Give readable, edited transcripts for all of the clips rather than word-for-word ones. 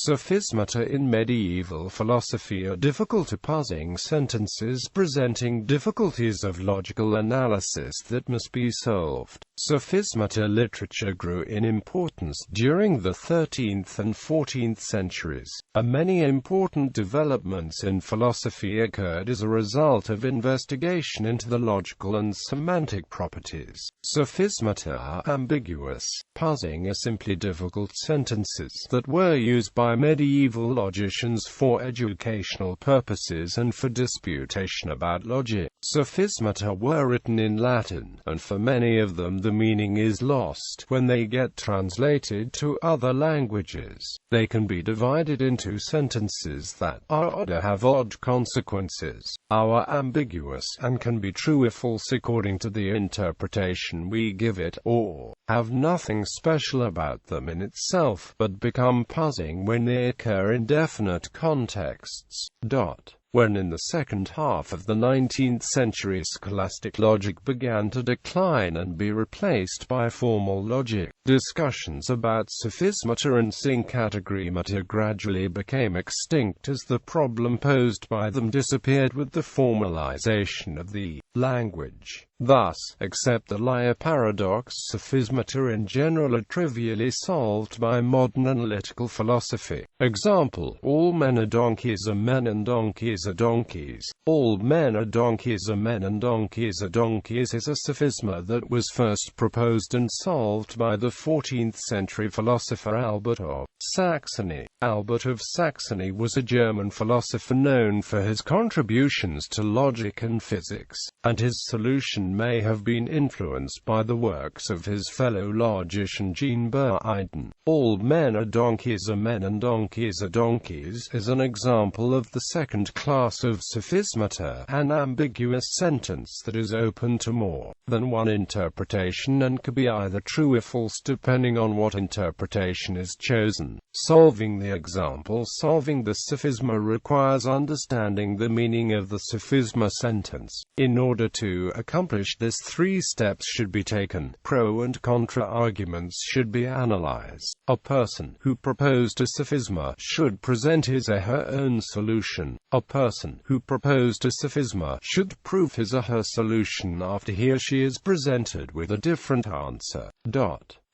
Sophismata in medieval philosophy are difficult-to-parsing sentences presenting difficulties of logical analysis that must be solved. Sophismata literature grew in importance during the 13th and 14th centuries. Many important developments in philosophy occurred as a result of investigation into the logical and semantic properties. Sophismata are ambiguous. Parsing are simply difficult sentences that were used by medieval logicians for educational purposes and for disputation about logic. Sophismata were written in Latin, and for many of them the meaning is lost when they get translated to other languages. They can be divided into sentences that are odd or have odd consequences, are ambiguous and can be true or false according to the interpretation we give it, or have nothing special about them in itself but become parsing when they occur in definite contexts. When in the second half of the 19th century scholastic logic began to decline and be replaced by formal logic, discussions about sophismata and syncatagramata gradually became extinct as the problem posed by them disappeared with the formalization of the language. Thus, except the liar paradox, sophismata in general are trivially solved by modern analytical philosophy. Example: all men are donkeys are men and donkeys are donkeys. All men are donkeys are men and donkeys are donkeys is a sophisma that was first proposed and solved by the 14th century philosopher Albert of Saxony. Albert of Saxony was a German philosopher known for his contributions to logic and physics, and his solution may have been influenced by the works of his fellow logician Jean Buridan. All men are donkeys are men and donkeys are donkeys is an example of the second class of sophismata, an ambiguous sentence that is open to more than one interpretation and can be either true or false depending on what interpretation is chosen. Solving the example: solving the sophisma requires understanding the meaning of the sophisma sentence. In order to accomplish this, 3 steps should be taken. Pro and contra arguments should be analyzed. A person who proposed a sophisma should present his or her own solution. A person who proposed a sophisma should prove his or her solution after he or she is presented with a different answer.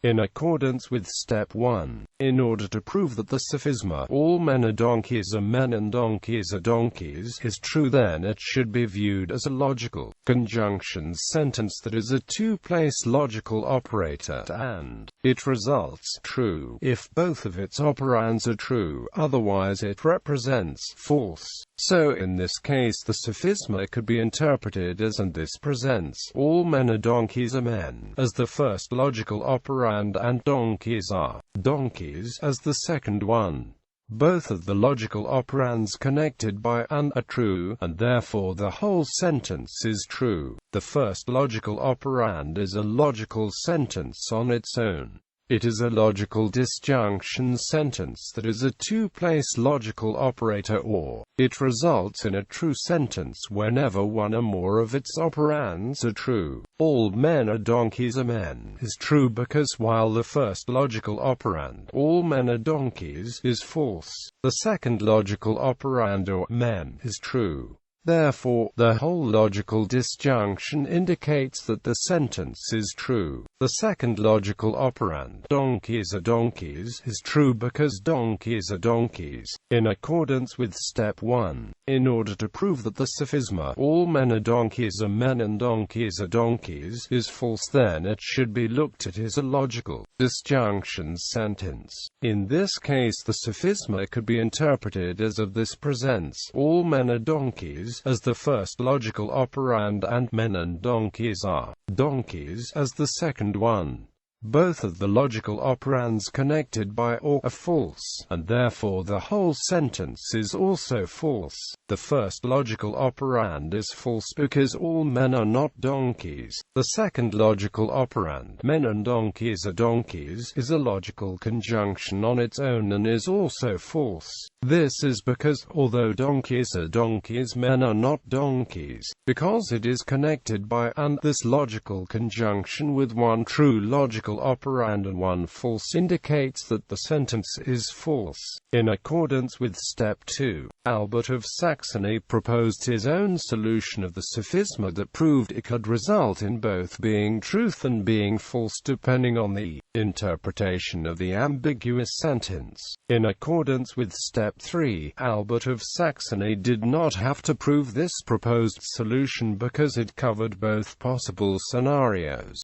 In accordance with step 1, in order to prove that the sophisma all men are donkeys are men and donkeys are donkeys is true, then it should be viewed as a logical conjunction sentence that is a two-place logical operator, and it results true if both of its operands are true, otherwise it represents false. So in this case the sophisma could be interpreted as and this presents all men are donkeys are men as the first logical operand and donkeys are donkeys as the second one. Both of the logical operands connected by and are true, and therefore the whole sentence is true. The first logical operand is a logical sentence on its own. It is a logical disjunction sentence that is a two-place logical operator, or it results in a true sentence whenever one or more of its operands are true. All men are donkeys are men is true because while the first logical operand, all men are donkeys, is false, the second logical operand, or men, is true. Therefore, the whole logical disjunction indicates that the sentence is true. The second logical operand, donkeys are donkeys, is true because donkeys are donkeys. In accordance with step 1, in order to prove that the sophisma all men are donkeys are men and donkeys are donkeys is false, then it should be looked at as a logical disjunction sentence. In this case the sophisma could be interpreted as of this presents all men are donkeys as the first logical operand and men and donkeys are donkeys as the second one. Both of the logical operands connected by or are false, and therefore the whole sentence is also false. The first logical operand is false because all men are not donkeys. The second logical operand, men and donkeys are donkeys, is a logical conjunction on its own and is also false. This is because, although donkeys are donkeys, men are not donkeys, because it is connected by and this logical conjunction with one true logical logical operand and one false indicates that the sentence is false. In accordance with step 2, Albert of Saxony proposed his own solution of the sophisma that proved it could result in both being truth and being false depending on the interpretation of the ambiguous sentence. In accordance with step 3, Albert of Saxony did not have to prove this proposed solution because it covered both possible scenarios.